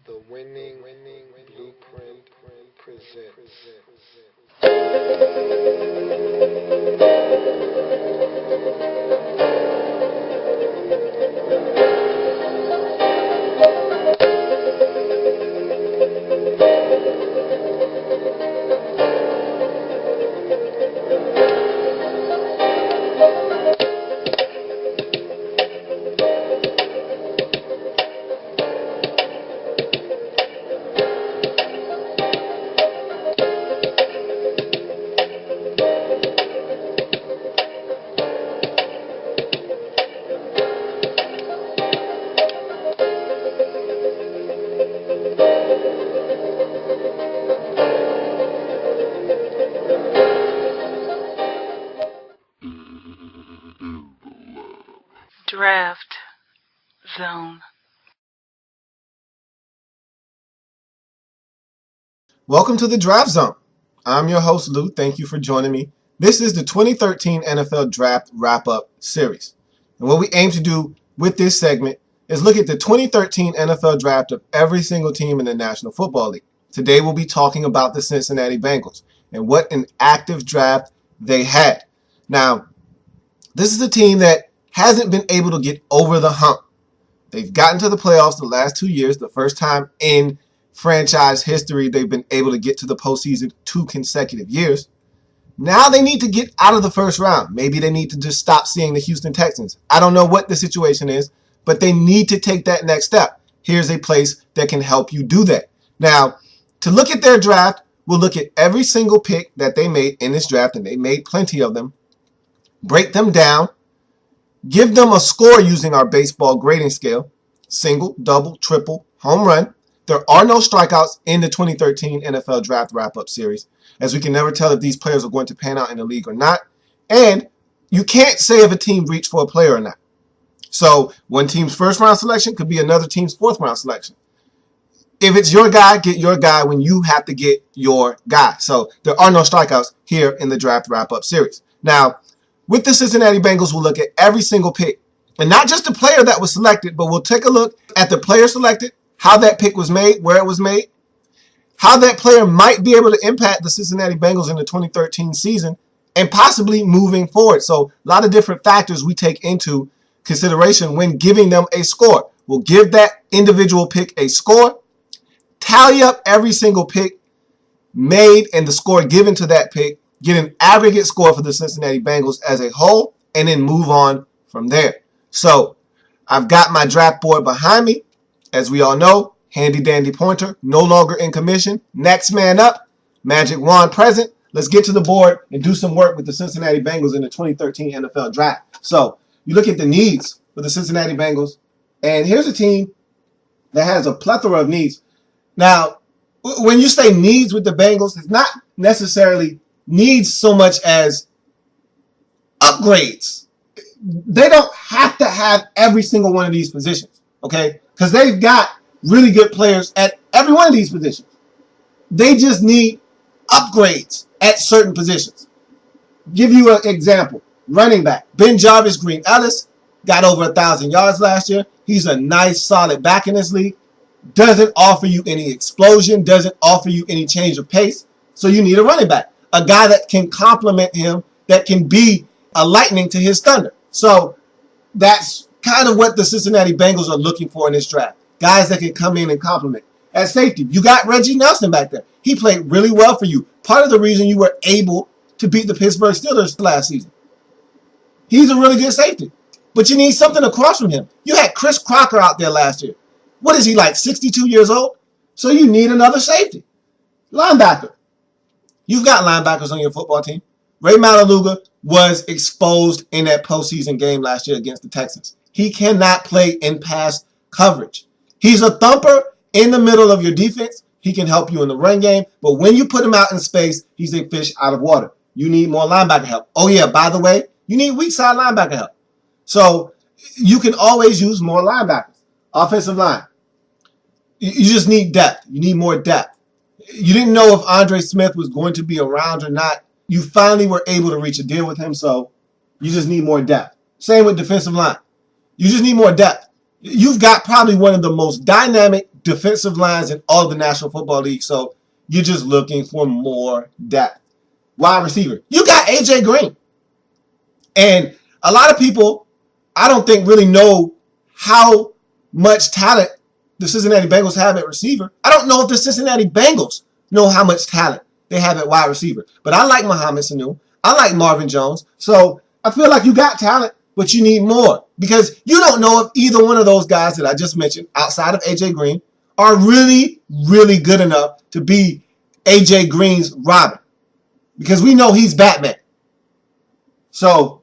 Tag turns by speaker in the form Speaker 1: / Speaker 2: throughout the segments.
Speaker 1: The winning blueprint presents.
Speaker 2: Draft Zone.
Speaker 3: Welcome to the Draft Zone. I'm your host, Lou. Thank you for joining me. This is the 2013 NFL Draft Wrap-Up Series. And what we aim to do with this segment is look at the 2013 NFL Draft of every single team in the National Football League. Today we'll be talking about the Cincinnati Bengals and what an active draft they had. Now, this is a team that hasn't been able to get over the hump. They've gotten to the playoffs the last 2 years, the first time in franchise history they've been able to get to the postseason 2 consecutive years. Now they need to get out of the first round. Maybe they need to just stop seeing the Houston Texans. I don't know what the situation is, but they need to take that next step. Here's a place that can help you do that. Now, to look at their draft, we'll look at every single pick that they made in this draft, and they made plenty of them, break them down, give them a score using our baseball grading scale: single, double, triple, home run. There are no strikeouts in the 2013 NFL Draft Wrap-Up Series, as we can never tell if these players are going to pan out in the league or not. And you can't say if a team reached for a player or not. So one team's first-round selection could be another team's fourth-round selection. If it's your guy, get your guy when you have to get your guy. So there are no strikeouts here in the Draft Wrap-Up Series. Now, with the Cincinnati Bengals, we'll look at every single pick. And not just the player that was selected, but we'll take a look at the player selected, how that pick was made, where it was made, how that player might be able to impact the Cincinnati Bengals in the 2013 season, and possibly moving forward. So a lot of different factors we take into consideration when giving them a score. We'll give that individual pick a score, tally up every single pick made and the score given to that pick, get an aggregate score for the Cincinnati Bengals as a whole, and then move on from there. So I've got my draft board behind me. As we all know, handy dandy pointer, no longer in commission. Next man up, magic wand present. Let's get to the board and do some work with the Cincinnati Bengals in the 2013 NFL Draft. So you look at the needs for the Cincinnati Bengals, and here's a team that has a plethora of needs. Now, when you say needs with the Bengals, it's not necessarily needs so much as upgrades. They don't have to have every single one of these positions, okay? Because they've got really good players at every one of these positions. They just need upgrades at certain positions. Give you an example. Running back. Ben Jarvis Green Ellis got over 1,000 yards last year. He's a nice, solid back in this league. Doesn't offer you any explosion. Doesn't offer you any change of pace. So you need a running back. A guy that can complement him, that can be a lightning to his thunder. So that's kind of what the Cincinnati Bengals are looking for in this draft. Guys that can come in and complement. At safety, you got Reggie Nelson back there. He played really well for you. Part of the reason you were able to beat the Pittsburgh Steelers last season. He's a really good safety. But you need something across from him. You had Chris Crocker out there last year. What is he, like 62 years old? So you need another safety. Linebacker. You've got linebackers on your football team. Ray Mataluga was exposed in that postseason game last year against the Texans. He cannot play in pass coverage. He's a thumper in the middle of your defense. He can help you in the run game. But when you put him out in space, he's a fish out of water. You need more linebacker help. Oh, yeah, by the way, you need weak side linebacker help. So you can always use more linebackers. Offensive line. You just need depth. You need more depth. You didn't know if Andre Smith was going to be around or not. You finally were able to reach a deal with him, so you just need more depth. Same with defensive line. You just need more depth. You've got probably one of the most dynamic defensive lines in all of the National Football League. So you're just looking for more depth. Wide receiver. You got A.J. Green. And a lot of people, I don't think, really know how much talent the Cincinnati Bengals have at receiver. I don't know if the Cincinnati Bengals know how much talent they have at wide receiver. But I like Mohamed Sanu. I like Marvin Jones. So I feel like you got talent, but you need more. Because you don't know if either one of those guys that I just mentioned, outside of A.J. Green, are really, really good enough to be A.J. Green's Robin. Because we know he's Batman. So,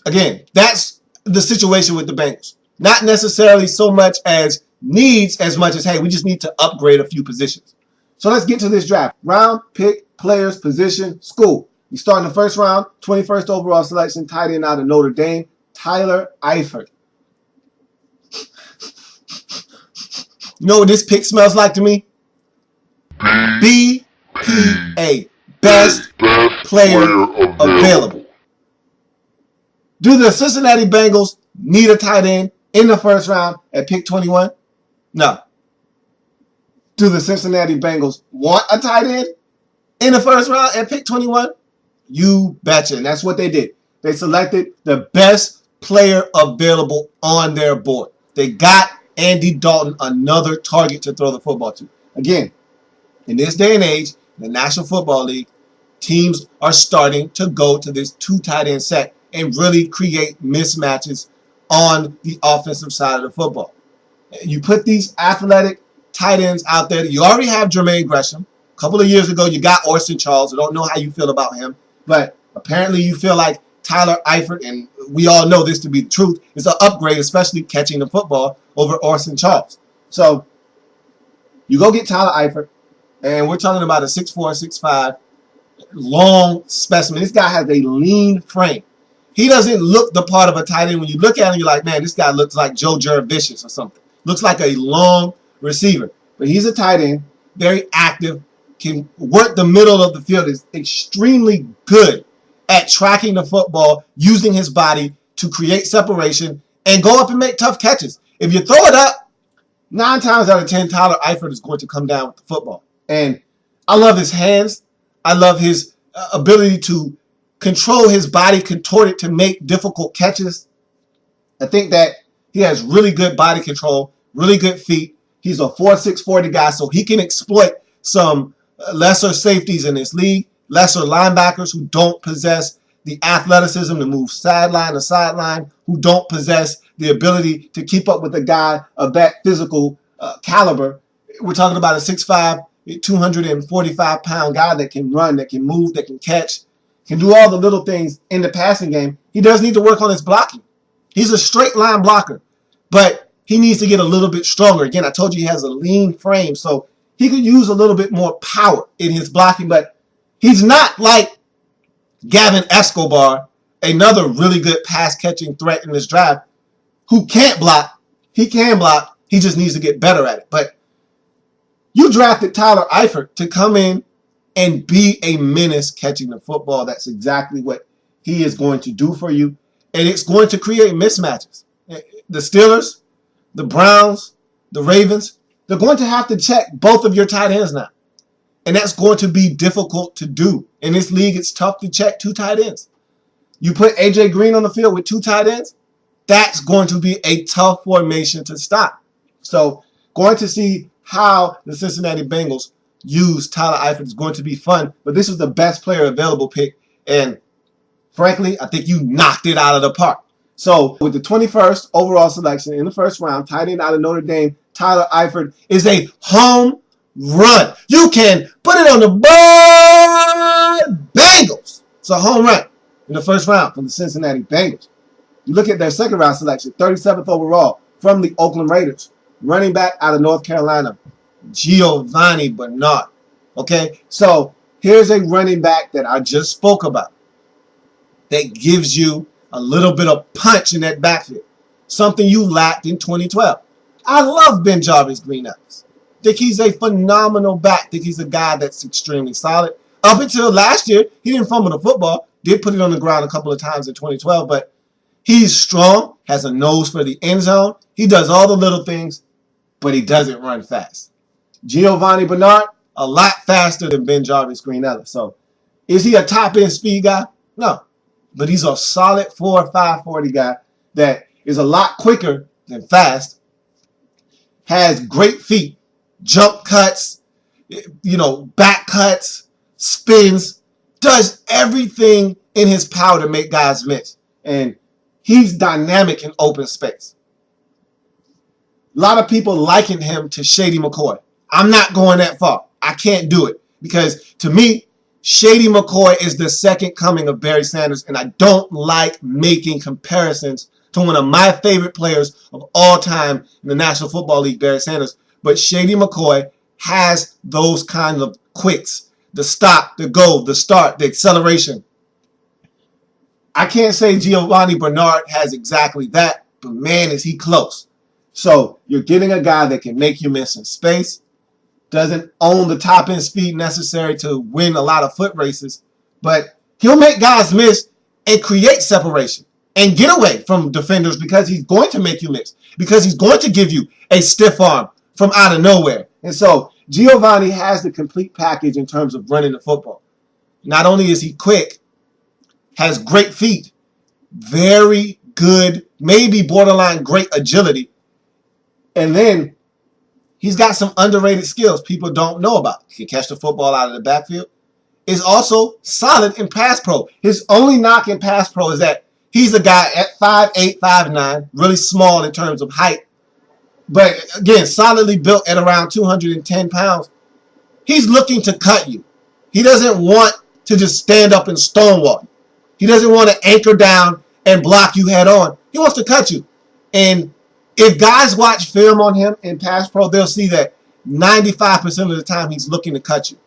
Speaker 3: again, that's the situation with the Bengals. Not necessarily so much as needs as much as, hey, we just need to upgrade a few positions. So let's get to this draft. Round, pick, players, position, school. We start in the first round, 21st overall selection, tight end out of Notre Dame, Tyler Eifert. You know what this pick smells like to me? BPA. Best player available. Do the Cincinnati Bengals need a tight end in the first round at pick 21? No. Do the Cincinnati Bengals want a tight end in the first round at pick 21? You betcha. And that's what they did. They selected the best player available on their board. They got Andy Dalton another target to throw the football to. Again, in this day and age, in the National Football League, teams are starting to go to this two tight end set and really create mismatches on the offensive side of the football. You put these athletic tight ends out there. You already have Jermaine Gresham. A couple of years ago, you got Orson Charles. I don't know how you feel about him, but apparently you feel like Tyler Eifert, and we all know this to be the truth, is an upgrade, especially catching the football over Orson Charles. So you go get Tyler Eifert, and we're talking about a 6'4", 6'5", long specimen. This guy has a lean frame. He doesn't look the part of a tight end. When you look at him, you're like, man, this guy looks like Joe Jurevicius or something. Looks like a long receiver. But he's a tight end, very active, can work the middle of the field, is extremely good at tracking the football, using his body to create separation and go up and make tough catches. If you throw it up, 9 times out of 10, Tyler Eifert is going to come down with the football. And I love his hands. I love his ability to control his body, contort it to make difficult catches. I think that he has really good body control, really good feet. He's a 4'6", 40 guy, so he can exploit some lesser safeties in this league, lesser linebackers who don't possess the athleticism to move sideline to sideline, who don't possess the ability to keep up with a guy of that physical caliber. We're talking about a 6'5", 245-pound guy that can run, that can move, that can catch, can do all the little things in the passing game. He does need to work on his blocking. He's a straight line blocker, but he needs to get a little bit stronger. Again, I told you he has a lean frame, so he could use a little bit more power in his blocking, but he's not like Gavin Escobar, another really good pass-catching threat in this draft, who can't block. He can block. He just needs to get better at it. But you drafted Tyler Eifert to come in and be a menace catching the football. That's exactly what he is going to do for you. And it's going to create mismatches. The Steelers, the Browns, the Ravens, they're going to have to check both of your tight ends now. And that's going to be difficult to do. In this league, it's tough to check 2 tight ends. You put A.J. Green on the field with 2 tight ends, that's going to be a tough formation to stop. So going to see how the Cincinnati Bengals use Tyler Eifert is going to be fun. But this was the best player available pick. And frankly, I think you knocked it out of the park. So with the 21st overall selection in the first round, tight end out of Notre Dame, Tyler Eifert is a home run. You can put it on the board. Bengals. It's a home run in the first round from the Cincinnati Bengals. You look at their second round selection, 37th overall from the Oakland Raiders, running back out of North Carolina, Giovanni Bernard. Okay, so here's a running back that I just spoke about that gives you a little bit of punch in that backfield, something you lacked in 2012. I love Ben Jarvis Green Ellis. Think he's a phenomenal back. Think he's a guy that's extremely solid. Up until last year, he didn't fumble the football. Did put it on the ground a couple of times in 2012, but he's strong, has a nose for the end zone. He does all the little things. but he doesn't run fast. Giovanni Bernard, a lot faster than Ben Jarvis Green-Ellis. So is he a top-end speed guy? No. But he's a solid 4 or 540 guy that is a lot quicker than fast, has great feet, jump cuts, back cuts, spins, does everything in his power to make guys miss. And he's dynamic in open space. A lot of people liken him to Shady McCoy. I'm not going that far. I can't do it because to me, Shady McCoy is the second coming of Barry Sanders, and I don't like making comparisons to one of my favorite players of all time in the National Football League, Barry Sanders. But Shady McCoy has those kinds of quicks. The stop, the go, the start, the acceleration. I can't say Giovanni Bernard has exactly that, but man, is he close. So you're getting a guy that can make you miss in space, doesn't own the top end speed necessary to win a lot of foot races, but he'll make guys miss and create separation and get away from defenders because he's going to make you miss, because he's going to give you a stiff arm from out of nowhere. And so Giovanni has the complete package in terms of running the football. Not only is he quick, has great feet, very good, maybe borderline great agility, and then he's got some underrated skills people don't know about. He can catch the football out of the backfield. Is also solid in pass pro. His only knock in pass pro is that he's a guy at 5'8", 5'9", really small in terms of height. But again, solidly built at around 210 pounds. He's looking to cut you. He doesn't want to just stand up and stonewall you. He doesn't want to anchor down and block you head on. He wants to cut you. And if guys watch film on him in pass pro, they'll see that 95% of the time he's looking to cut you.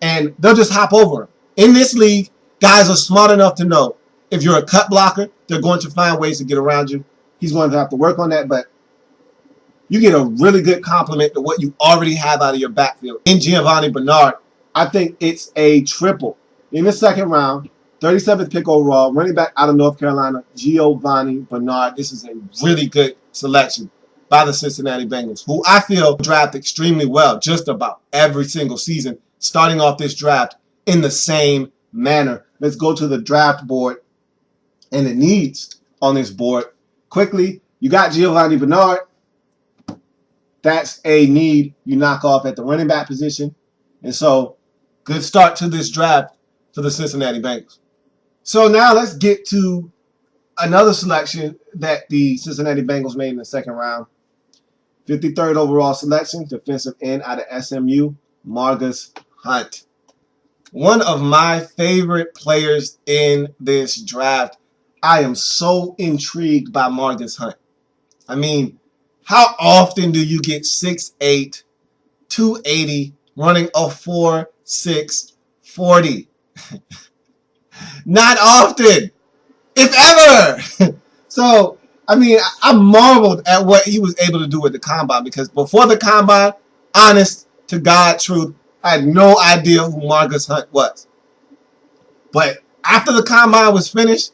Speaker 3: And they'll just hop over him. In this league, guys are smart enough to know if you're a cut blocker, they're going to find ways to get around you. He's going to have to work on that, but you get a really good compliment to what you already have out of your backfield. In Giovanni Bernard, I think it's a triple. In the second round, 37th pick overall, running back out of North Carolina, Giovanni Bernard. This is a really good selection by the Cincinnati Bengals, who I feel draft extremely well just about every single season, starting off this draft in the same manner. Let's go to the draft board and the needs on this board. Quickly, you got Giovanni Bernard. That's a need you knock off at the running back position. And so, good start to this draft for the Cincinnati Bengals. So now let's get to another selection that the Cincinnati Bengals made in the second round. 53rd overall selection, defensive end out of SMU, Margus Hunt. One of my favorite players in this draft. I am so intrigued by Margus Hunt. I mean, how often do you get 6'8", 280, running a 4.6 40? Not often, if ever. So, I mean, I marveled at what he was able to do with the combine, because before the combine, honest to God truth, I had no idea who Margus Hunt was. But after the combine was finished,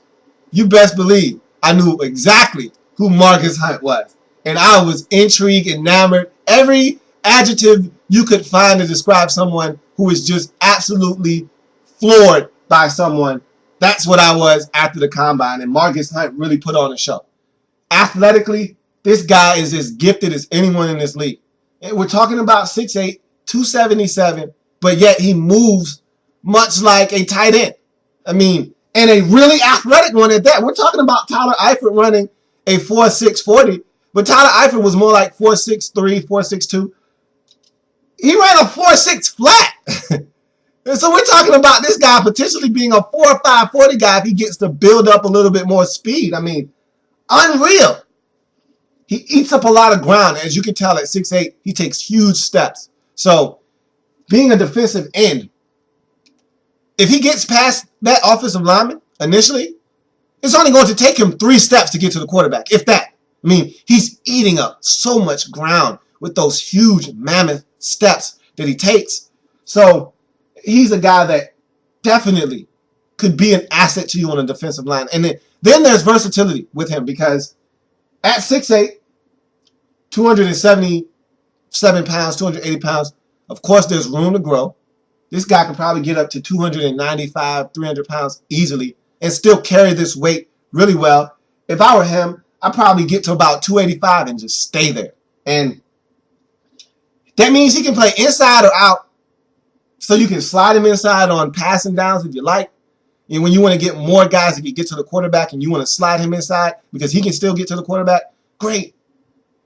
Speaker 3: you best believe I knew exactly who Margus Hunt was. And I was intrigued, enamored, every adjective you could find to describe someone who is just absolutely floored by someone. That's what I was after the combine, and Margus Hunt really put on a show. Athletically, this guy is as gifted as anyone in this league. And we're talking about 6'8", 277, but yet he moves much like a tight end. I mean, and a really athletic one at that. We're talking about Tyler Eifert running a 4.6 40, but Tyler Eifert was more like 4.63, 4.62. He ran a 4.6 flat. And so we're talking about this guy potentially being a 4.5 40 guy if he gets to build up a little bit more speed. I mean, unreal. He eats up a lot of ground. As you can tell at 6'8", he takes huge steps. So being a defensive end, if he gets past that offensive lineman initially, it's only going to take him 3 steps to get to the quarterback, if that. I mean, he's eating up so much ground with those huge mammoth steps that he takes. So he's a guy that definitely could be an asset to you on a defensive line. And then there's versatility with him, because at 6'8", 270 207 pounds, 280 pounds. Of course, there's room to grow. This guy could probably get up to 295, 300 pounds easily and still carry this weight really well. If I were him, I'd probably get to about 285 and just stay there. And that means he can play inside or out. So you can slide him inside on passing downs if you like. And when you want to get more guys, if you get to the quarterback and you want to slide him inside because he can still get to the quarterback, great.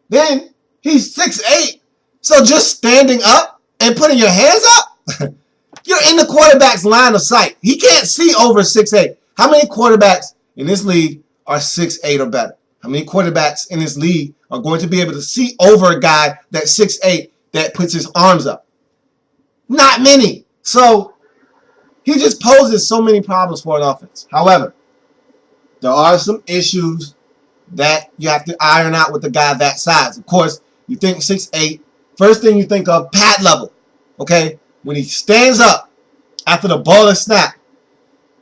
Speaker 3: Then he's 6'8". So just standing up and putting your hands up, you're in the quarterback's line of sight. He can't see over 6'8". How many quarterbacks in this league are 6'8" or better? How many quarterbacks in this league are going to be able to see over a guy that's 6'8" that puts his arms up? Not many. So he just poses so many problems for an offense. However, there are some issues that you have to iron out with a guy that size. Of course, you think 6'8", first thing you think of, pad level. Okay? When he stands up after the ball is snapped,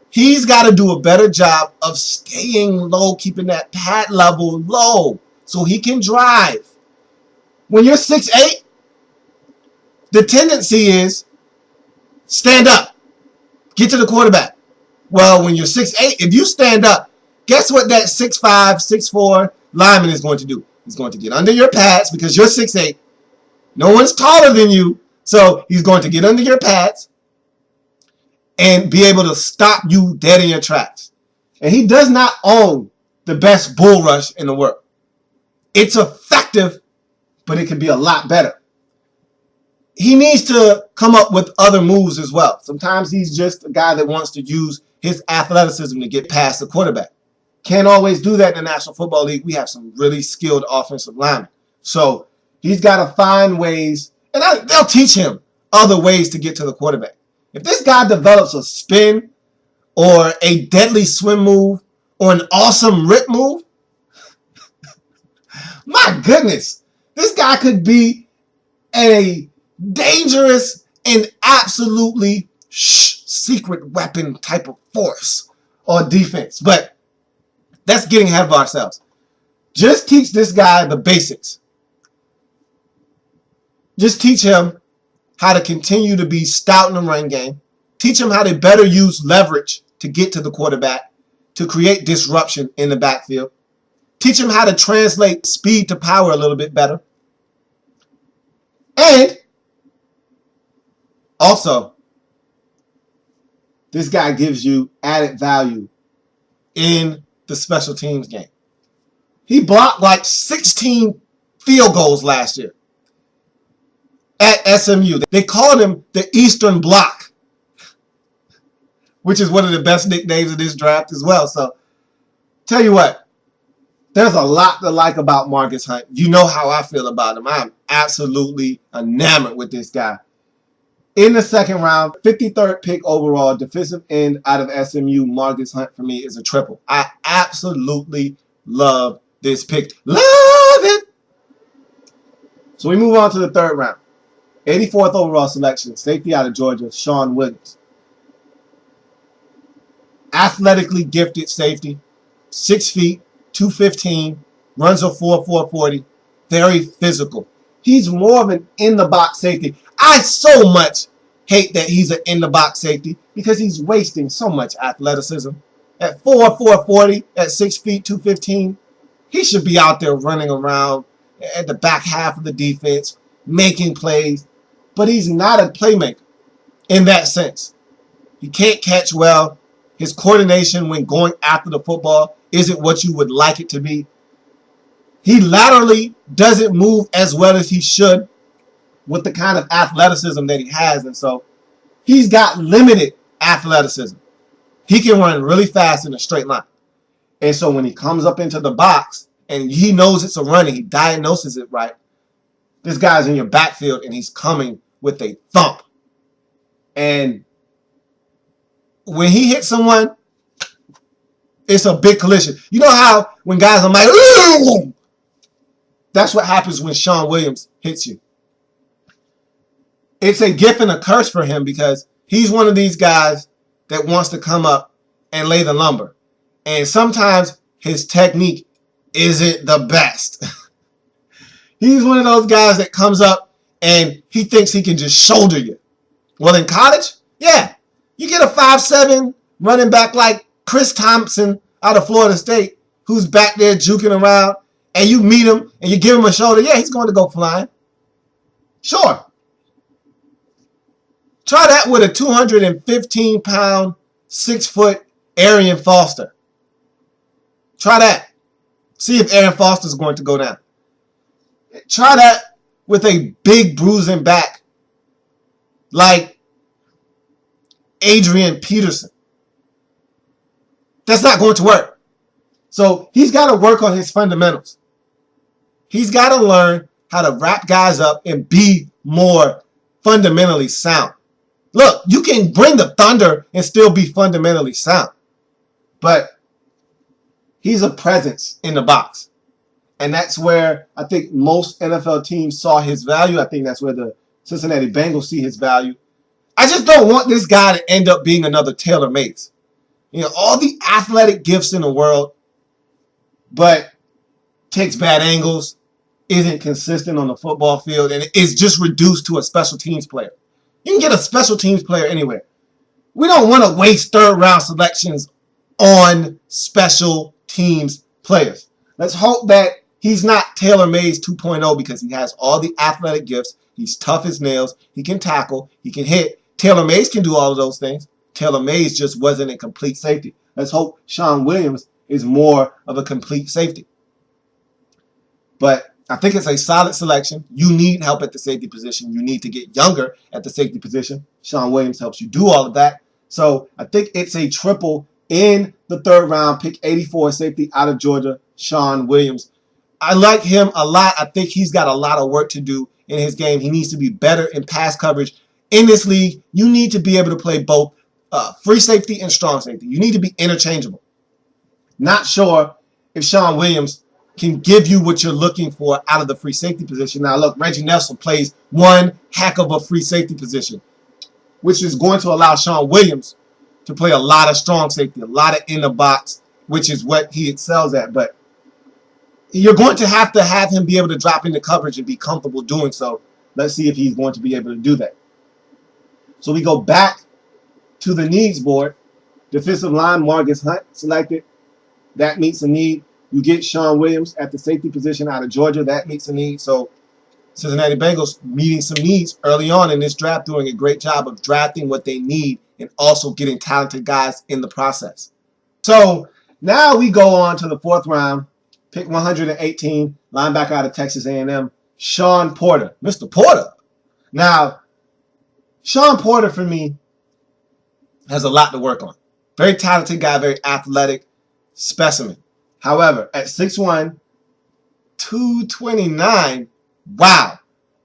Speaker 3: he's got to do a better job of staying low, keeping that pad level low so he can drive. When you're 6'8", the tendency is stand up, get to the quarterback. Well, when you're 6'8", if you stand up, guess what that 6'5", 6'4" lineman is going to do? He's going to get under your pads because you're 6'8". No one's taller than you, so he's going to get under your pads and be able to stop you dead in your tracks. And he does not own the best bull rush in the world. It's effective, but it could be a lot better. He needs to come up with other moves as well. Sometimes he's just a guy that wants to use his athleticism to get past the quarterback. Can't always do that in the National Football League. We have some really skilled offensive linemen. So he's got to find ways, and they'll teach him other ways to get to the quarterback. If this guy develops a spin or a deadly swim move or an awesome rip move, my goodness, this guy could be a dangerous and absolutely secret weapon type of force or defense. But that's getting ahead of ourselves. Just teach this guy the basics. Just teach him how to continue to be stout in the run game. Teach him how to better use leverage to get to the quarterback, to create disruption in the backfield. Teach him how to translate speed to power a little bit better. And also, this guy gives you added value in the special teams game. He blocked like 16 field goals last year at SMU. They called him the Eastern Block, which is one of the best nicknames of this draft as well. So, tell you what, there's a lot to like about Marcus Hunt. You know how I feel about him. I'm absolutely enamored with this guy. In the second round, 53rd pick overall, defensive end out of SMU, Marcus Hunt for me is a triple. I absolutely love this pick. Love it! So we move on to the third round. 84th overall selection, safety out of Georgia, Sean Williams. Athletically gifted safety, 6 feet, 215, runs a 4.40, very physical. He's more of an in-the-box safety. I so much hate that he's an in-the-box safety because he's wasting so much athleticism. At 4.40, at 6 feet, 215, he should be out there running around at the back half of the defense, making plays. But he's not a playmaker in that sense. He can't catch well. His coordination when going after the football isn't what you would like it to be. He laterally doesn't move as well as he should with the kind of athleticism that he has. And so he's got limited athleticism. He can run really fast in a straight line. And so when he comes up into the box and he knows it's a run and he diagnoses it right, this guy's in your backfield and he's coming with a thump. And when he hits someone, it's a big collision. You know how when guys are like, ooh, that's what happens when Sean Williams hits you. It's a gift and a curse for him because he's one of these guys that wants to come up and lay the lumber. And sometimes his technique isn't the best. He's one of those guys that comes up and he thinks he can just shoulder you. Well, in college, yeah, you get a 5'7" running back like Chris Thompson out of Florida State who's back there juking around, and you meet him and you give him a shoulder. Yeah, he's going to go flying. Sure. Try that with a 215-pound, 6-foot Arian Foster. Try that. See if Arian Foster's going to go down. Try that with a big bruising back like Adrian Peterson. That's not going to work. So he's got to work on his fundamentals. He's got to learn how to wrap guys up and be more fundamentally sound. Look, you can bring the thunder and still be fundamentally sound. But he's a presence in the box. And that's where I think most NFL teams saw his value. I think that's where the Cincinnati Bengals see his value. I just don't want this guy to end up being another Taylor Mays. You know, all the athletic gifts in the world, but takes bad angles, isn't consistent on the football field, and is just reduced to a special teams player. You can get a special teams player anywhere. We don't want to waste third-round selections on special teams players. Let's hope that he's not Taylor Mays 2.0 because he has all the athletic gifts. He's tough as nails. He can tackle. He can hit. Taylor Mays can do all of those things. Taylor Mays just wasn't a complete safety. Let's hope Sean Williams is more of a complete safety. But I think it's a solid selection. You need help at the safety position. You need to get younger at the safety position. Sean Williams helps you do all of that. So I think it's a triple in the third round. Pick 84 safety out of Georgia, Sean Williams. I like him a lot. I think he's got a lot of work to do in his game. He needs to be better in pass coverage. In this league, you need to be able to play both free safety and strong safety. You need to be interchangeable. Not sure if Sean Williams can give you what you're looking for out of the free safety position. Now, look, Reggie Nelson plays one heck of a free safety position, which is going to allow Sean Williams to play a lot of strong safety, a lot of in the box, which is what he excels at. But you're going to have him be able to drop into coverage and be comfortable doing so. Let's see if he's going to be able to do that. So we go back to the needs board. Defensive line, Marcus Hunt selected. That meets a need. You get Sean Williams at the safety position out of Georgia. That meets a need. So Cincinnati Bengals meeting some needs early on in this draft, doing a great job of drafting what they need and also getting talented guys in the process. So now we go on to the fourth round. Pick 118, linebacker out of Texas A&M, Sean Porter. Mr. Porter. Now, Sean Porter, for me, has a lot to work on. Very talented guy, very athletic specimen. However, at 6'1", 229, wow.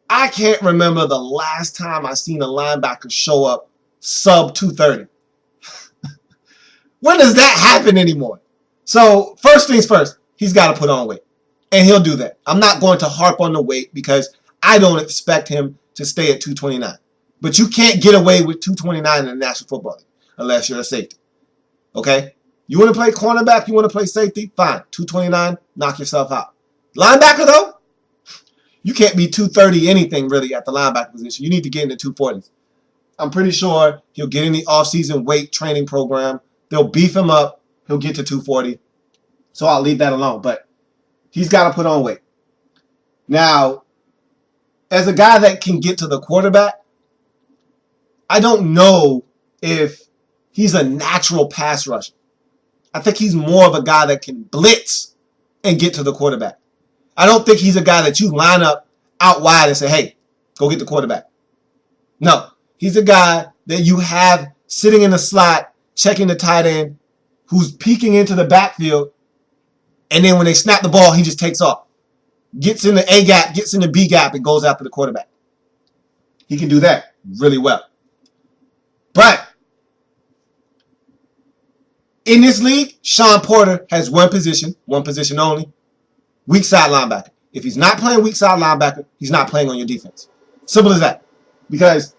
Speaker 3: I can't remember the last time I seen a linebacker show up sub 230. When does that happen anymore? So, first things first, he's got to put on weight. And he'll do that. I'm not going to harp on the weight because I don't expect him to stay at 229. But you can't get away with 229 in the National Football League unless you're a safety. Okay? You want to play cornerback, you want to play safety, fine. 229, knock yourself out. Linebacker, though, you can't be 230 anything really at the linebacker position. You need to get in the 240s. I'm pretty sure he'll get in the offseason weight training program. They'll beef him up. He'll get to 240. So I'll leave that alone. But he's got to put on weight. Now, as a guy that can get to the quarterback, I don't know if he's a natural pass rusher. I think he's more of a guy that can blitz and get to the quarterback. I don't think he's a guy that you line up out wide and say, hey, go get the quarterback. No, he's a guy that you have sitting in the slot, checking the tight end, who's peeking into the backfield, and then when they snap the ball, he just takes off. Gets in the A gap, gets in the B gap, and goes after the quarterback. He can do that really well. But in this league, Sean Porter has one position only, weak side linebacker. If he's not playing weak side linebacker, he's not playing on your defense. Simple as that. Because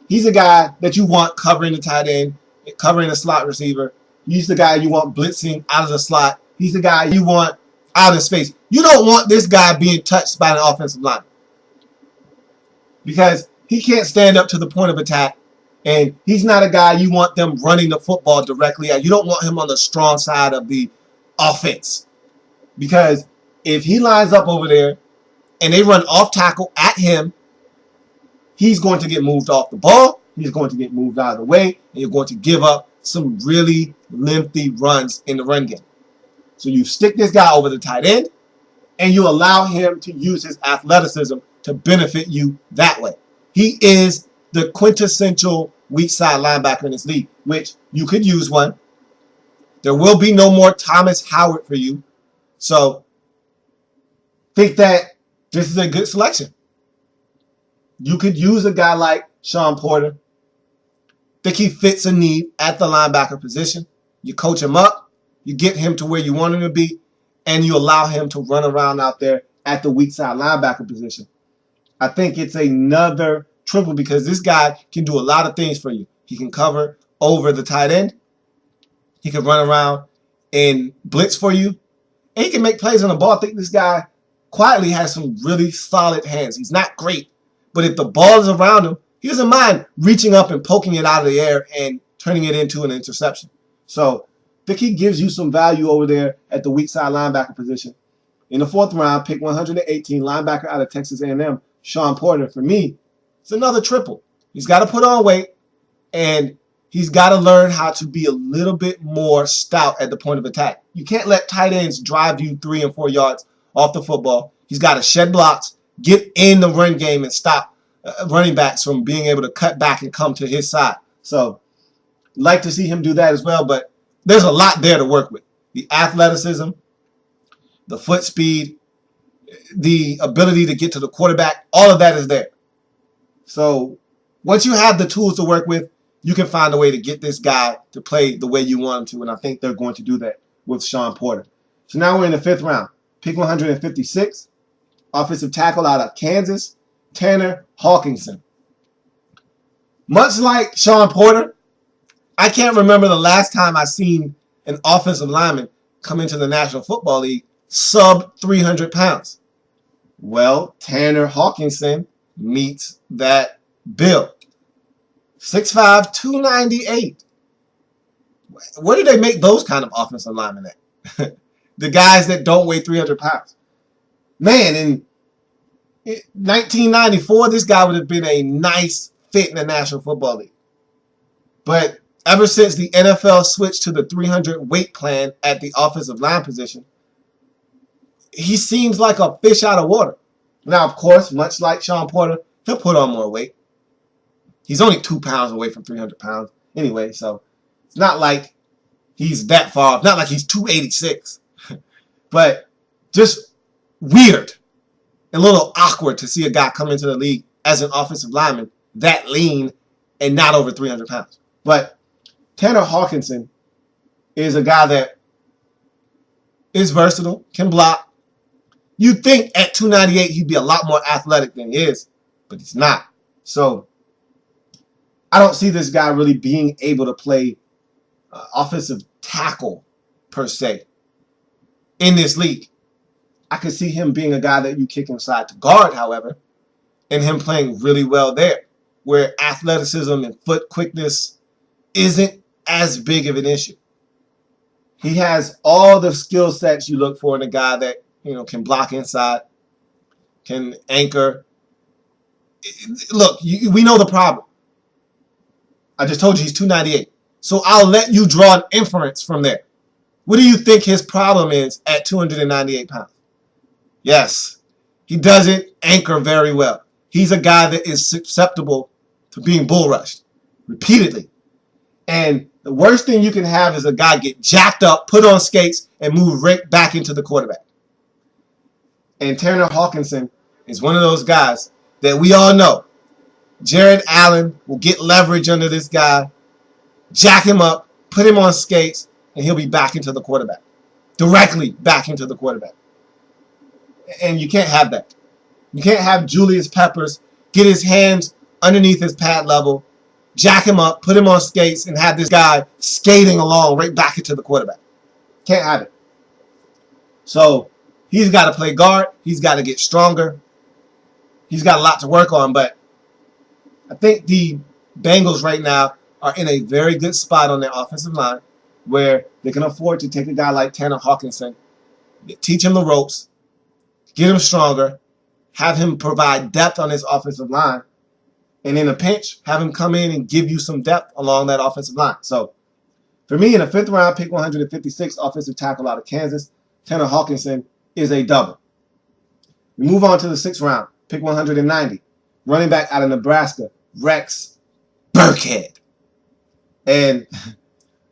Speaker 3: he's a guy that you want covering the tight end, covering the slot receiver. He's the guy you want blitzing out of the slot. He's the guy you want out of space. You don't want this guy being touched by an offensive line. because he can't stand up to the point of attack, and he's not a guy you want them running the football directly at. You don't want him on the strong side of the offense, because if he lines up over there and they run off tackle at him, he's going to get moved off the ball, he's going to get moved out of the way, and you're going to give up some really lengthy runs in the run game. So you stick this guy over the tight end, and you allow him to use his athleticism to benefit you that way. He is the quintessential weak side linebacker in this league, which you could use one. There will be no more Thomas Howard for you. So think that this is a good selection. You could use a guy like Sean Porter. Think he fits a need at the linebacker position. You coach him up. You get him to where you want him to be, and you allow him to run around out there at the weak side linebacker position. I think it's another triple because this guy can do a lot of things for you. He can cover over the tight end. He can run around and blitz for you. And he can make plays on the ball. I think this guy quietly has some really solid hands. He's not great, but if the ball is around him, he doesn't mind reaching up and poking it out of the air and turning it into an interception. So I think he gives you some value over there at the weak side linebacker position. In the fourth round, pick 118, linebacker out of Texas A&M, Sean Porter. For me, it's another triple. He's got to put on weight, and he's got to learn how to be a little bit more stout at the point of attack. You can't let tight ends drive you 3 and 4 yards off the football. He's got to shed blocks, get in the run game, and stop running backs from being able to cut back and come to his side. So like to see him do that as well, but there's a lot there to work with. The athleticism, the foot speed, the ability to get to the quarterback, all of that is there. So once you have the tools to work with, you can find a way to get this guy to play the way you want him to, and I think they're going to do that with Sean Porter. So now we're in the fifth round. Pick 156, offensive tackle out of Kansas, Tanner Hawkinson. Much like Sean Porter, I can't remember the last time I seen an offensive lineman come into the National Football League sub 300 pounds. Well, Tanner Hawkinson meets that bill. 6'5", 298. Where do they make those kind of offensive linemen at? The guys that don't weigh 300 pounds. Man, in 1994, this guy would have been a nice fit in the National Football League. But ever since the NFL switched to the 300 weight plan at the offensive line position, he seems like a fish out of water. Now, of course, much like Sean Porter, he'll put on more weight. He's only 2 pounds away from 300 pounds anyway, so it's not like he's that far off. Not like he's 286. But just weird. A little awkward to see a guy come into the league as an offensive lineman that lean and not over 300 pounds. But Tanner Hawkinson is a guy that is versatile, can block. You'd think at 298 he'd be a lot more athletic than he is, but he's not. So I don't see this guy really being able to play offensive tackle per se in this league. I could see him being a guy that you kick inside to guard, however, and him playing really well there, where athleticism and foot quickness isn't as big of an issue. He has all the skill sets you look for in a guy that, can block inside, can anchor. Look, we know the problem. I just told you he's 298. So I'll let you draw an inference from there. What do you think his problem is at 298 pounds? Yes, he doesn't anchor very well. He's a guy that is susceptible to being bull rushed repeatedly. And the worst thing you can have is a guy get jacked up, put on skates, and move right back into the quarterback. And Tanner Hawkinson is one of those guys that we all know. Jared Allen will get leverage under this guy, jack him up, put him on skates, and he'll be back into the quarterback. Directly back into the quarterback. And you can't have that. You can't have Julius Peppers get his hands underneath his pad level, jack him up, put him on skates, and have this guy skating along right back into the quarterback. Can't have it. So he's got to play guard. He's got to get stronger. He's got a lot to work on, but I think the Bengals right now are in a very good spot on their offensive line where they can afford to take a guy like Tanner Hawkinson, teach him the ropes, get him stronger, have him provide depth on his offensive line, and in a pinch, have him come in and give you some depth along that offensive line. So for me, in the 5th round, pick 156, offensive tackle out of Kansas, Tanner Hawkinson is a double. We move on to the 6th round, pick 190, running back out of Nebraska, Rex Burkhead. And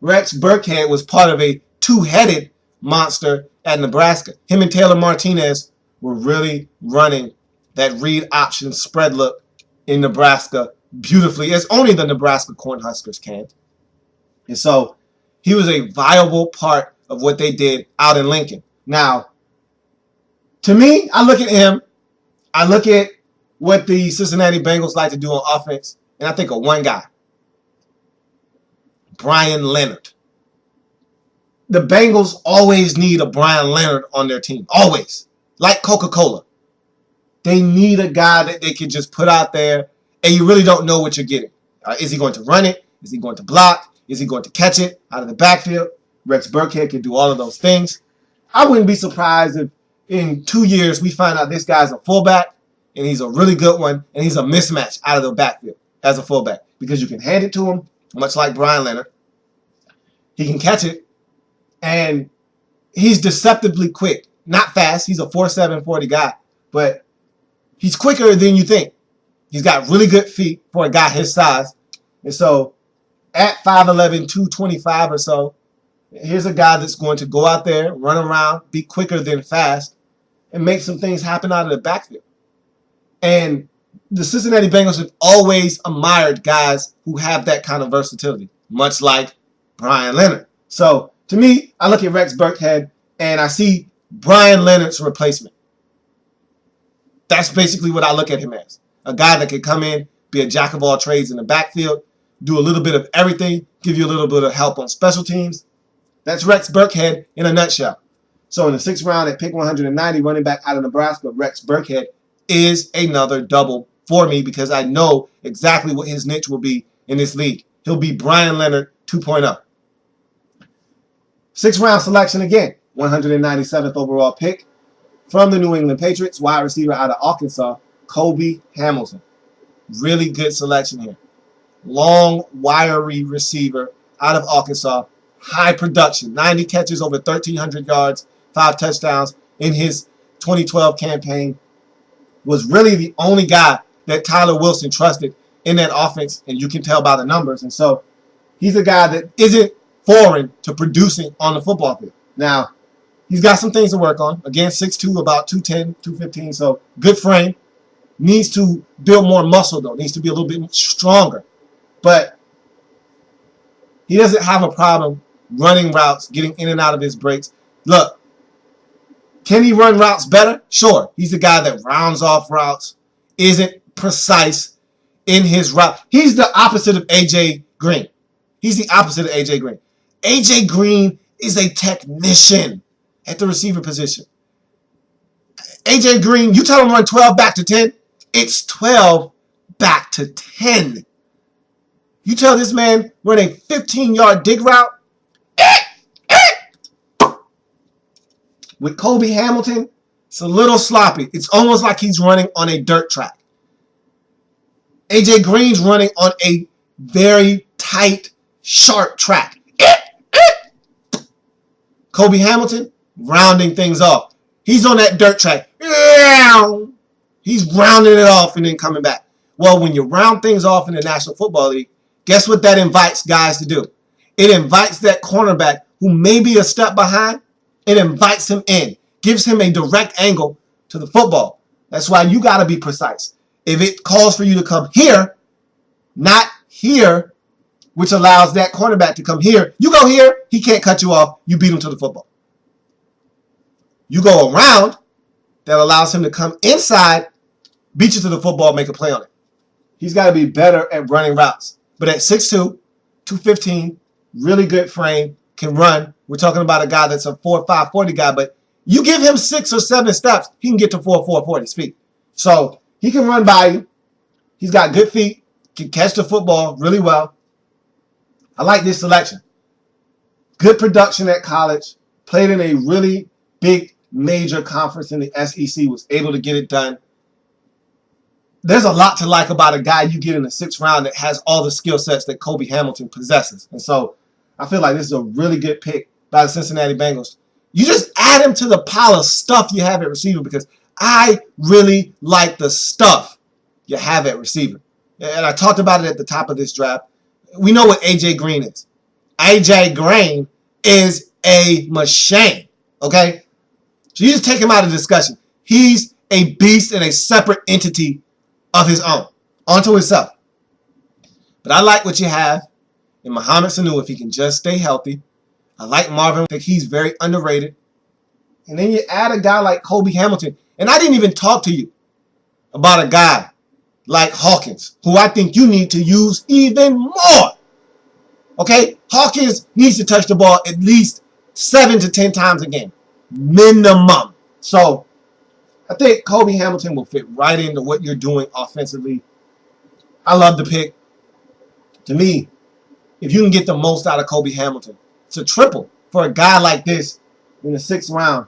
Speaker 3: Rex Burkhead was part of a two-headed monster at Nebraska. Him and Taylor Martinez were really running that read option spread look in Nebraska beautifully, as only the Nebraska Cornhuskers can. And so he was a viable part of what they did out in Lincoln. Now, to me, I look at him, I look at what the Cincinnati Bengals like to do on offense, and I think of one guy, Brian Leonard. The Bengals always need a Brian Leonard on their team. Always. Like Coca-Cola. They need a guy that they can just put out there and you really don't know what you're getting. Is he going to run it? Is he going to block? Is he going to catch it out of the backfield? Rex Burkhead can do all of those things. I wouldn't be surprised if in 2 years we find out this guy's a fullback and he's a really good one and he's a mismatch out of the backfield as a fullback because you can hand it to him, much like Brian Leonard. He can catch it, and he's deceptively quick. Not fast. He's a 4.7 40 guy, but he's quicker than you think. He's got really good feet for a guy his size. And so at 5'11", 225 or so, here's a guy that's going to go out there, run around, be quicker than fast, and make some things happen out of the backfield. And the Cincinnati Bengals have always admired guys who have that kind of versatility, much like Brian Leonard. So to me, I look at Rex Burkhead and I see Brian Leonard's replacement. That's basically what I look at him as. A guy that can come in, be a jack of all trades in the backfield, do a little bit of everything, give you a little bit of help on special teams. That's Rex Burkhead in a nutshell. So in the 6th round at pick 190, running back out of Nebraska, Rex Burkhead is another double for me because I know exactly what his niche will be in this league. He'll be Brian Leonard 2.0. 6th round selection again, 197th overall pick from the New England Patriots, wide receiver out of Arkansas, Kobe Hamilton. Really good selection here. Long, wiry receiver out of Arkansas. High production, 90 catches, over 1,300 yards, 5 touchdowns in his 2012 campaign. Was really the only guy that Tyler Wilson trusted in that offense, and you can tell by the numbers. And so he's a guy that isn't foreign to producing on the football field. Now, he's got some things to work on. Again, 6'2", about 210, 215, so good frame. Needs to build more muscle, though. Needs to be a little bit stronger. But he doesn't have a problem running routes, getting in and out of his breaks. Look, can he run routes better? Sure. He's the guy that rounds off routes, isn't precise in his route. He's the opposite of A.J. Green. He's the opposite of A.J. Green. A.J. Green is a technician at the receiver position. A.J. Green, you tell him run 12 back to 10, it's 12 back to 10. You tell this man run a 15-yard dig route, with Kobe Hamilton, it's a little sloppy. It's almost like he's running on a dirt track. A.J. Green's running on a very tight, sharp track. Kobe Hamilton, rounding things off. He's on that dirt track. He's rounding it off and then coming back. Well, when you round things off in the National Football League, guess what that invites guys to do? It invites that cornerback who may be a step behind. It invites him in, gives him a direct angle to the football. That's why you got to be precise. If it calls for you to come here, not here, which allows that cornerback to come here, you go here, he can't cut you off, you beat him to the football. You go around, that allows him to come inside, beat you to the football, make a play on it. He's got to be better at running routes. But at 6'2", 215, really good frame, can run. We're talking about a guy that's a 4.5 40 guy, but you give him 6 or 7 steps, he can get to 4.4 40 speed. So he can run by you. He's got good feet, can catch the football really well. I like this selection. Good production at college. Played in a really big major conference in the SEC. Was able to get it done. There's a lot to like about a guy you get in the 6th round that has all the skill sets that Kobe Hamilton possesses. And so I feel like this is a really good pick by the Cincinnati Bengals. You just add him to the pile of stuff you have at receiver because I really like the stuff you have at receiver. And I talked about it at the top of this draft. We know what A.J. Green is. A.J. Green is a machine, okay? So you just take him out of discussion. He's a beast and a separate entity of his own, onto himself. But I like what you have in Mohamed Sanu if he can just stay healthy. I like Marvin. I think he's very underrated. And then you add a guy like Kobe Hamilton. And I didn't even talk to you about a guy like Hawkins, who I think you need to use even more. Okay? Hawkins needs to touch the ball at least 7 to 10 times a game. Minimum. So I think Kobe Hamilton will fit right into what you're doing offensively. I love the pick. To me, if you can get the most out of Kobe Hamilton, it's a triple for a guy like this in the 6th round.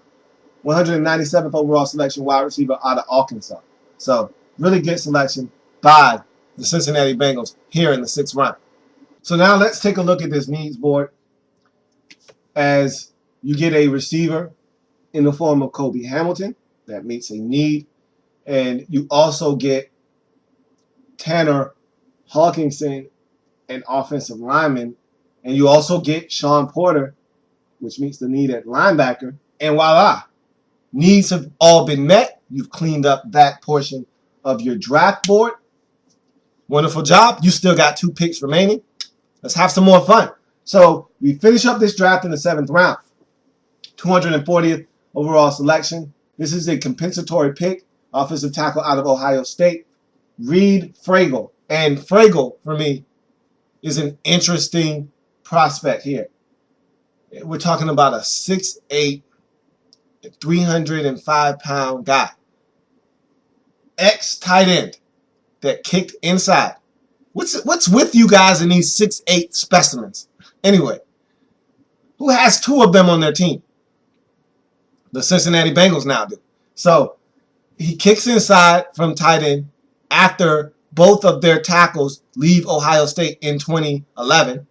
Speaker 3: 197th overall selection wide receiver out of Arkansas. So really good selection by the Cincinnati Bengals here in the 6th round. So now let's take a look at this needs board as you get a receiver in the form of Kobe Hamilton. That meets a need. And you also get Tanner Hawkinson, an offensive lineman. And you also get Sean Porter, which meets the need at linebacker. And voila, needs have all been met. You've cleaned up that portion of your draft board. Wonderful job. You still got 2 picks remaining. Let's have some more fun. So we finish up this draft in the 7th round. 240th overall selection. This is a compensatory pick, offensive tackle out of Ohio State, Reed Fragel. And Fragel, for me, is an interesting prospect here. We're talking about a 6'8", 305-pound guy. Ex-tight end that kicked inside. What's with you guys in these 6'8" specimens? Anyway, who has 2 of them on their team? The Cincinnati Bengals now do. So he kicks inside from tight end after both of their tackles leave Ohio State in 2011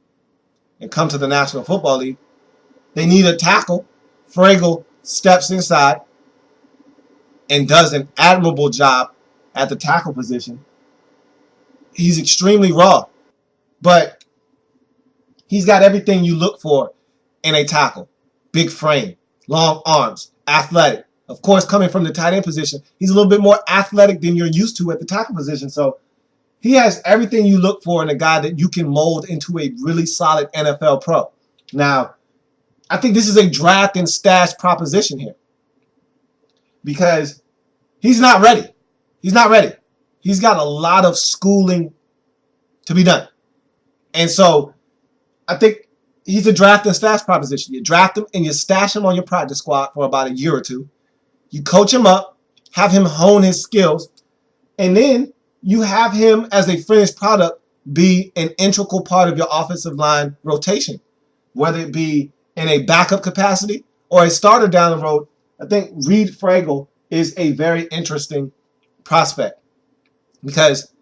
Speaker 3: and come to the National Football League. They need a tackle. Fragel steps inside and does an admirable job at the tackle position. He's extremely raw, but he's got everything you look for in a tackle. Big frame, long arms, athletic. Of course, coming from the tight end position, he's a little bit more athletic than you're used to at the tackle position. So he has everything you look for in a guy that you can mold into a really solid NFL pro. Now, I think this is a draft and stash proposition here because he's not ready. He's not ready. He's got a lot of schooling to be done. And so I think he's a draft and stash proposition. You draft him and you stash him on your practice squad for about a year or 2. You coach him up, have him hone his skills, and then you have him as a finished product be an integral part of your offensive line rotation, whether it be in a backup capacity or a starter down the road. I think Reed Fragel is a very interesting prospect because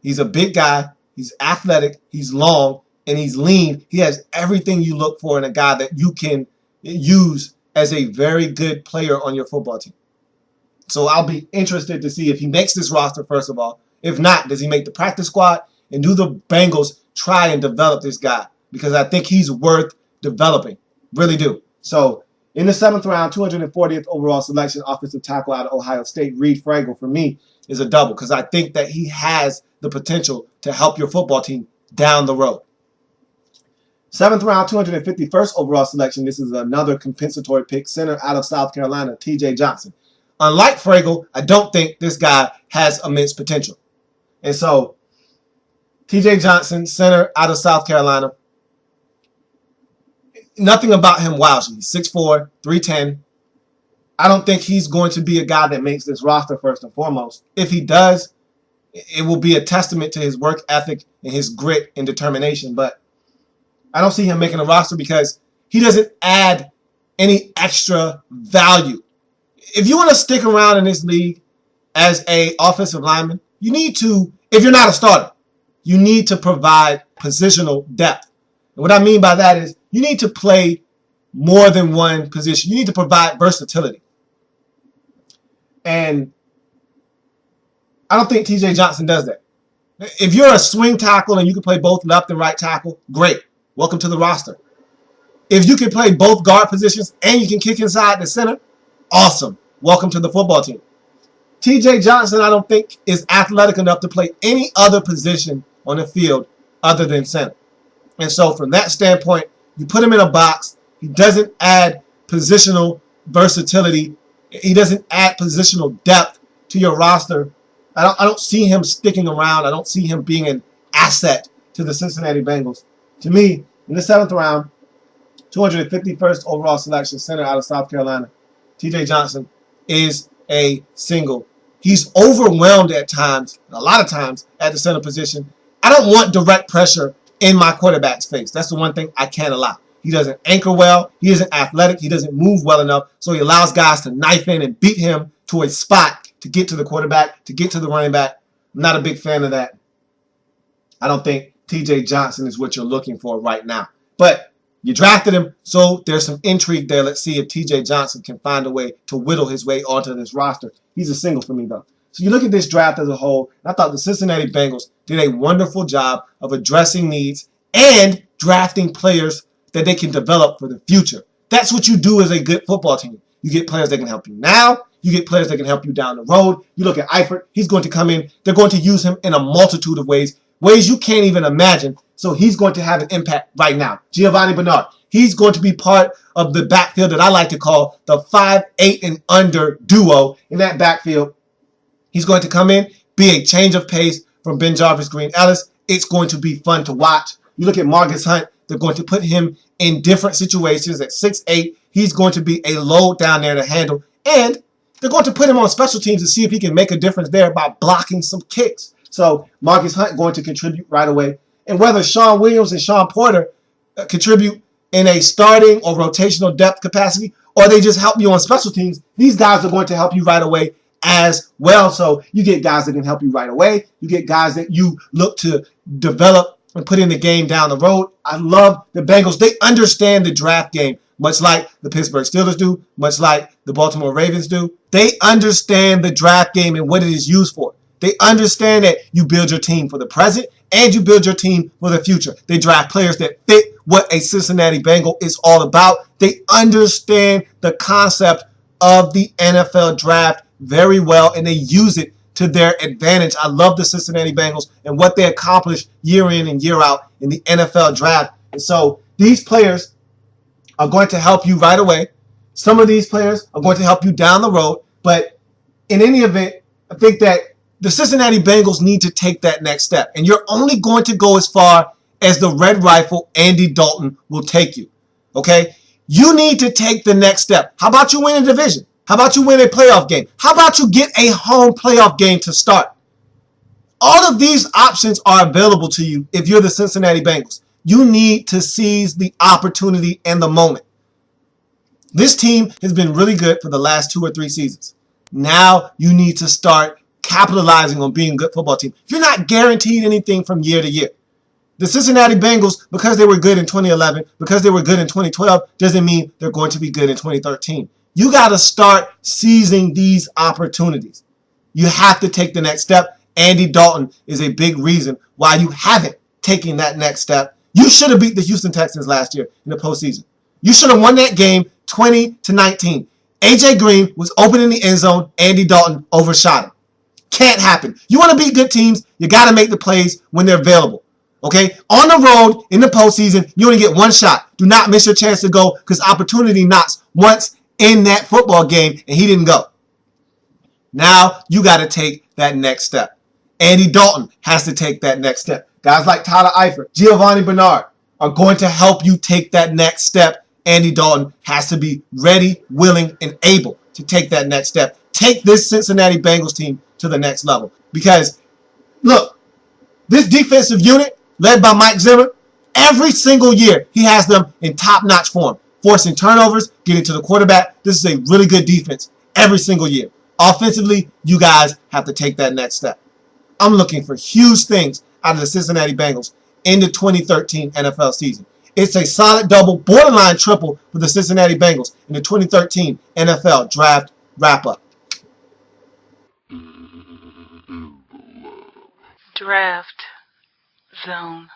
Speaker 3: he's a big guy, he's athletic, he's long, and he's lean. He has everything you look for in a guy that you can use as a very good player on your football team. So I'll be interested to see if he makes this roster, first of all. If not, does he make the practice squad? And do the Bengals try and develop this guy? Because I think he's worth developing. Really do. So in the 7th round, 240th overall selection, offensive tackle out of Ohio State, Reed Fragel, for me, is a double. Because I think that he has the potential to help your football team down the road. 7th round, 251st overall selection. This is another compensatory pick, center out of South Carolina, T.J. Johnson. Unlike Fragel, I don't think this guy has immense potential. And so, T.J. Johnson, center out of South Carolina. Nothing about him wows me. 6'4", 310. I don't think he's going to be a guy that makes this roster first and foremost. If he does, it will be a testament to his work ethic and his grit and determination. But I don't see him making a roster because he doesn't add any extra value. If you want to stick around in this league as a offensive lineman, you need to, if you're not a starter, you need to provide positional depth. And what I mean by that is you need to play more than one position. You need to provide versatility. And I don't think TJ Johnson does that. If you're a swing tackle and you can play both left and right tackle, great. Welcome to the roster. If you can play both guard positions and you can kick inside the center, awesome. Welcome to the football team. TJ Johnson, I don't think, is athletic enough to play any other position on the field other than center. And so from that standpoint, you put him in a box. He doesn't add positional versatility. He doesn't add positional depth to your roster. I don't see him sticking around. I don't see him being an asset to the Cincinnati Bengals. To me, in the 7th round, 251st overall selection, center out of South Carolina, TJ Johnson is a single. He's overwhelmed at times, a lot of times, at the center position. I don't want direct pressure in my quarterback's face. That's the one thing I can't allow. He doesn't anchor well. He isn't athletic. He doesn't move well enough. So he allows guys to knife in and beat him to a spot to get to the quarterback, to get to the running back. I'm not a big fan of that. I don't think TJ Johnson is what you're looking for right now. But you drafted him, so there's some intrigue there. Let's see if TJ Johnson can find a way to whittle his way onto this roster. He's a single for me, though. So you look at this draft as a whole, and I thought the Cincinnati Bengals did a wonderful job of addressing needs and drafting players that they can develop for the future. That's what you do as a good football team. You get players that can help you now. You get players that can help you down the road. You look at Eifert. He's going to come in. They're going to use him in a multitude of ways you can't even imagine. So he's going to have an impact right now. Giovanni Bernard, he's going to be part of the backfield that I like to call the 5'8" and under duo in that backfield. He's going to come in, be a change of pace from Ben Jarvis Green Ellis. It's going to be fun to watch. You look at Marcus Hunt, they're going to put him in different situations at 6'8". He's going to be a load down there to handle. And they're going to put him on special teams to see if he can make a difference there by blocking some kicks. So Marcus Hunt going to contribute right away. And whether Sean Williams and Sean Porter contribute in a starting or rotational depth capacity, or they just help you on special teams, these guys are going to help you right away as well. So you get guys that can help you right away. You get guys that you look to develop and put in the game down the road. I love the Bengals. They understand the draft game, much like the Pittsburgh Steelers do, much like the Baltimore Ravens do. They understand the draft game and what it is used for. They understand that you build your team for the present and you build your team for the future. They draft players that fit what a Cincinnati Bengal is all about. They understand the concept of the NFL draft very well, and they use it to their advantage. I love the Cincinnati Bengals and what they accomplish year in and year out in the NFL draft. And so these players are going to help you right away. Some of these players are going to help you down the road. But in any event, I think that the Cincinnati Bengals need to take that next step. And you're only going to go as far as the Red Rifle, Andy Dalton, will take you. Okay? You need to take the next step. How about you win a division? How about you win a playoff game? How about you get a home playoff game to start? All of these options are available to you if you're the Cincinnati Bengals. You need to seize the opportunity and the moment. This team has been really good for the last 2 or 3 seasons. Now you need to start capitalizing on being a good football team. You're not guaranteed anything from year to year. The Cincinnati Bengals, because they were good in 2011, because they were good in 2012, doesn't mean they're going to be good in 2013. You got to start seizing these opportunities. You have to take the next step. Andy Dalton is a big reason why you haven't taken that next step. You should have beat the Houston Texans last year in the postseason. You should have won that game 20-19. A.J. Green was open in the end zone. Andy Dalton overshot him. Can't happen. You want to beat good teams, you got to make the plays when they're available. Okay? On the road, in the postseason, you only get one shot. Do not miss your chance to go because opportunity knocks once in that football game, and he didn't go. Now you got to take that next step. Andy Dalton has to take that next step. Guys like Tyler Eifert, Giovanni Bernard are going to help you take that next step. Andy Dalton has to be ready, willing, and able to take that next step. Take this Cincinnati Bengals team to the next level because Look, this defensive unit, led by Mike Zimmer, every single year he has them in top-notch form, forcing turnovers, getting to the quarterback. This is a really good defense every single year. Offensively, you guys have to take that next step. I'm looking for huge things out of the Cincinnati Bengals in the 2013 NFL season. It's a solid double, borderline triple for the Cincinnati Bengals in the 2013 NFL Draft Wrap-Up.
Speaker 2: Draft Zone.